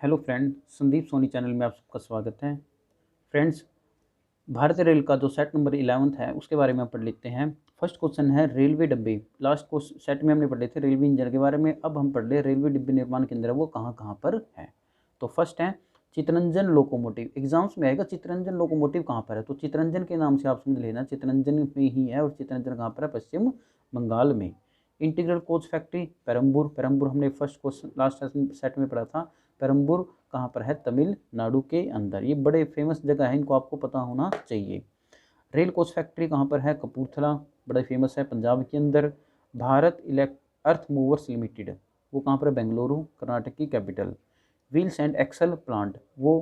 Hello friend, Sandeep Soni channel में आप सबका स्वागत है। फ्रेंड्स, भारतीय रेल का जो सेट नंबर 11 है उसके बारे में हम पढ़ लेते हैं। फर्स्ट क्वेश्चन है रेलवे डिब्बे। लास्ट को सेट में हमने पढ़े थे रेलवे इंजन के बारे में, अब हम पढ़ ले रेलवे डिब्बे निर्माण केंद्र वो कहाँ कहाँ पर है। तो फर्स्ट है चितरंजन लोकोमोटिव। एग्जाम्स में आएगा चितरंजन लोकोमोटिव कहाँ पर है, तो चितरंजन के नाम से आप समझ लेना चितरंजन में ही है। और चितरंजन कहाँ पर है, पश्चिम बंगाल में। Integral coach factory Perambur. Perambur हमने फर्स्ट क्वेश्चन लास्ट सेट में पढ़ा था। पेरम्बूर कहाँ पर है, तमिलनाडु के अंदर। ये बड़े फेमस जगह है, इनको आपको पता होना चाहिए। रेल कोच फैक्ट्री कहाँ पर है, कपूरथला, बड़ा फेमस है पंजाब के अंदर। भारत इलेक्ट अर्थ मूवर्स लिमिटेड वो कहाँ पर है, बेंगलुरु, कर्नाटक की capital. Wheels and axle plant वो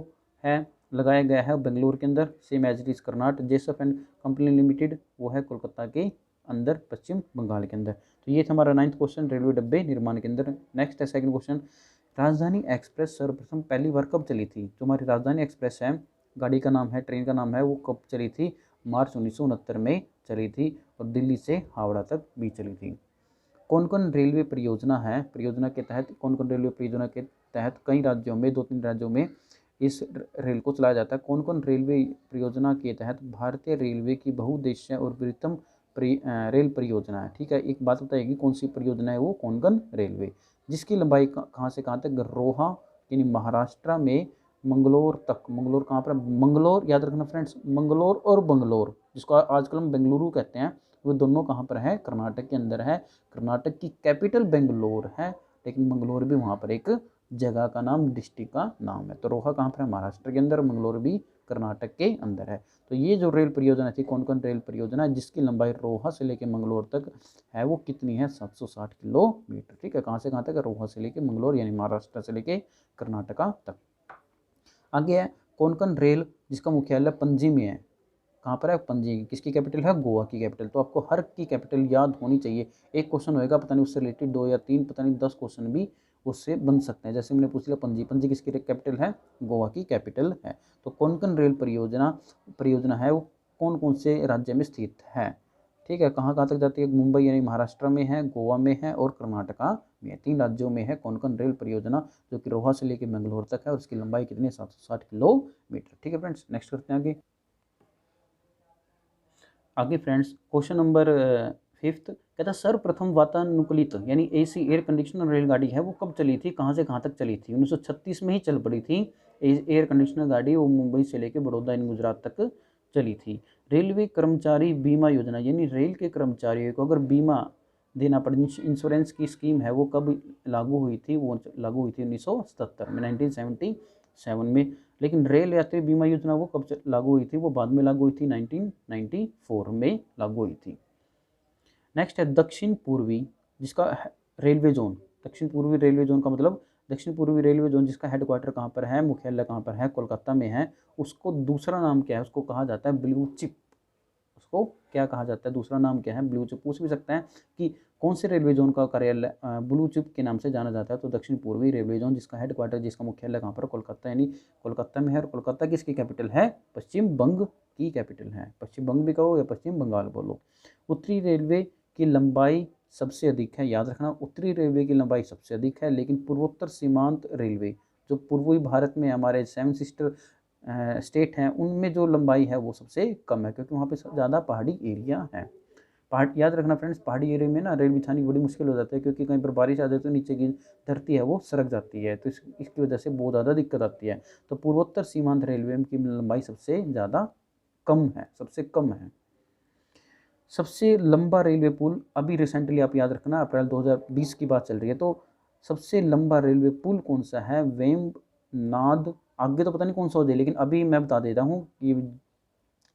है लगाया गया है बेंगलुरु के अंदर, same as it is Karnataka. Jessop and company limited वो है कोलकाता के अंदर, पश्चिम बंगाल के अंदर। तो ये था हमारा 9th क्वेश्चन रेलवे डब्बे निर्माण के अंदर। नेक्स्ट है सेकंड क्वेश्चन, राजधानी एक्सप्रेस सर्वप्रथम पहली बार कब चली थी। जो हमारी राजधानी एक्सप्रेस है, गाड़ी का नाम है, ट्रेन का नाम है, वो कब चली थी, मार्च 1969 में चली थी। और दिल्ली से हावड़ा तक भी चली थी। कौन कौन रेलवे परियोजना है, परियोजना के तहत कौन कौन रेलवे परियोजना के तहत कई राज्यों में, 2-3 राज्यों में इस रेल को चलाया जाता है। कौन कौन रेलवे परियोजना के तहत भारतीय रेलवे की बहुउद्देश्य और बृहत्तम रेल परियोजना है। ठीक है, एक बात बताएगी कौन सी परियोजना है वो, कोंकण रेलवे, जिसकी लंबाई कहाँ से कहाँ तक, रोहा यानी महाराष्ट्र में मंगलोर तक। मंगलोर कहाँ पर, मंगलोर याद रखना फ्रेंड्स, मंगलोर और बंगलोर, जिसको आजकल हम बेंगलुरु कहते हैं, वो दोनों कहाँ पर है, कर्नाटक के अंदर है। कर्नाटक की कैपिटल बेंगलोर है, लेकिन मंगलोर भी वहाँ पर एक जगह का नाम, डिस्ट्रिक्ट का नाम है। तो रोहा कहाँ पर है, महाराष्ट्र के अंदर, मंगलोर भी कर्नाटक के अंदर है। तो ये जो रेल परियोजना थी, कौन कौन रेल परियोजना है, जिसकी लंबाई रोहा से लेकर मंगलोर तक है, वो कितनी है, 760 किलोमीटर। ठीक है, कहाँ से कहाँ तक, रोहा से लेकर मंगलोर यानी महाराष्ट्र से लेकर कर्नाटका तक। आगे है कोंकण रेल, जिसका मुख्यालय पणजी में है। कहाँ पर है, पणजी। किसकी कैपिटल है, गोवा की कैपिटल। तो आपको हर की कैपिटल याद होनी चाहिए। एक क्वेश्चन होएगा, पता नहीं उससे रिलेटेड 2 या 3, पता नहीं 10 क्वेश्चन भी उससे बन सकते हैं। जैसे मैंने पूछ लिया पणजी, पणजी किसकी कैपिटल है, गोवा की कैपिटल है। तो कोंकण रेल परियोजना परियोजना है वो कौन कौन से राज्य में स्थित है। ठीक है, कहाँ कहाँ तक जाती है, मुंबई यानी महाराष्ट्र में है, गोवा में है और कर्नाटका में। 3 राज्यों में है कोंकण रेल परियोजना, जो कि रोहा से लेकर बेंगलोर तक है, और उसकी लंबाई कितनी है, 760 किलोमीटर। ठीक है फ्रेंड्स, नेक्स्ट करते हैं आगे फ्रेंड्स। क्वेश्चन नंबर 5th कहता है सर्वप्रथम वातानुकूलित यानी एसी एयर कंडीशनर रेलगाड़ी है वो कब चली थी, कहाँ से कहाँ तक चली थी। 1936 में ही चल पड़ी थी एयर कंडीशनर गाड़ी, वो मुंबई से लेकर बड़ौदा यानी गुजरात तक चली थी। रेलवे कर्मचारी बीमा योजना यानी रेल के कर्मचारियों को अगर बीमा देना पड़े, इंश्योरेंस की स्कीम है, वो कब लागू हुई थी, वो लागू हुई थी 1977 में, 1977 में। लेकिन रेल यात्री बीमा योजना वो कब लागू हुई थी, वो बाद में लागू हुई थी, 1994 में लागू हुई थी। नेक्स्ट है दक्षिण पूर्वी, जिसका रेलवे जोन, दक्षिण पूर्वी रेलवे जोन का मतलब दक्षिण पूर्वी रेलवे जोन, जिसका हेडक्वार्टर कहाँ पर है, मुख्यालय कहाँ पर है, कोलकाता में है। उसको दूसरा नाम क्या है, उसको कहा जाता है ब्लू चिप। उसको क्या कहा जाता है, दूसरा नाम क्या है, ब्लू चिप। पूछ भी सकते हैं कि कौन से रेलवे जोन का कार्यालय ब्लू चिप के नाम से जाना जाता है, तो दक्षिण पूर्वी रेलवे जोन, जिसका हेडक्वार्टर, जिसका मुख्यालय कहाँ पर, कोलकाता यानी कोलकाता में है। और कोलकाता किसकी कैपिटल है, पश्चिम बंग की कैपिटल है। पश्चिम बंग भी कहो या पश्चिम बंगाल बोलो। उत्तरी रेलवे की लंबाई सबसे अधिक है, याद रखना, उत्तरी रेलवे की लंबाई सबसे अधिक है। लेकिन पूर्वोत्तर सीमांत रेलवे, जो पूर्वी भारत में हमारे 7 सिस्टर स्टेट हैं, उनमें जो लंबाई है वो सबसे कम है, क्योंकि वहाँ पे ज़्यादा पहाड़ी एरिया है। पहाड़ याद रखना फ्रेंड्स, पहाड़ी एरिया में ना रेल बिछानी बड़ी मुश्किल हो जाती है, क्योंकि कहीं पर बारिश आ जाए तो नीचे की धरती है वो सरक जाती है, तो इसकी वजह से बहुत ज़्यादा दिक्कत आती है। तो पूर्वोत्तर सीमांत रेलवे की लंबाई सबसे ज़्यादा कम है, सबसे कम है। सबसे लंबा रेलवे पुल अभी रिसेंटली आप याद रखना, अप्रैल 2020 की बात चल रही है, तो सबसे लंबा रेलवे पुल कौन सा है, वेम्बनाड। आगे तो पता नहीं कौन सा हो जाए, लेकिन अभी मैं बता देता हूँ कि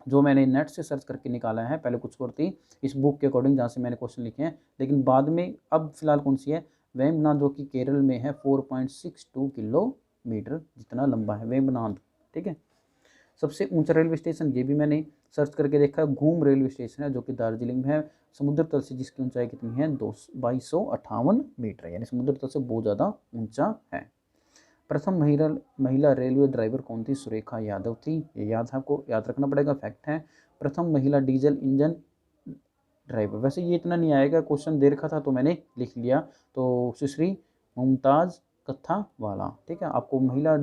जो मैंने नेट से सर्च करके निकाला है, पहले कुछ और थी इस बुक के अकॉर्डिंग जहाँ से मैंने क्वेश्चन लिखे हैं, लेकिन बाद में अब फिलहाल कौन सी है, वेम्बनाड, जो कि केरल में है, 4.62 किलोमीटर जितना लंबा है वेम्बनाड। ठीक है, सबसे ऊंचा रेलवे स्टेशन, ये भी मैंने सर्च करके देखा है, घूम रेलवे स्टेशन है, जो कि दार्जिलिंग में है, समुद्र तल से जिसकी ऊंचाई कितनी है, 2258 मीटर, यानी समुद्र तल से बहुत ज़्यादा ऊंचा है। प्रथम महिला रेलवे ड्राइवर कौन थी, सुरेखा यादव थी। ये याद है, आपको याद रखना पड़ेगा, फैक्ट है। प्रथम महिला डीजल इंजन ड्राइवर, वैसे ये इतना नहीं आएगा, क्वेश्चन दे रखा था तो मैंने लिख लिया। तो सुश्री मुमताज़ कत्था वाला। ठीक है, आपको महिला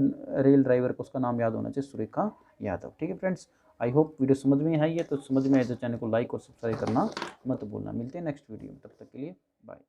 रेल ड्राइवर को उसका नाम याद होना चाहिए, सुरेखा यादव। ठीक है फ्रेंड्स, आई होप वीडियो समझ में आई है, तो समझ में आए तो चैनल को लाइक और सब्सक्राइब करना मत भूलना। मिलते हैं नेक्स्ट वीडियो में, तब तक के लिए बाय।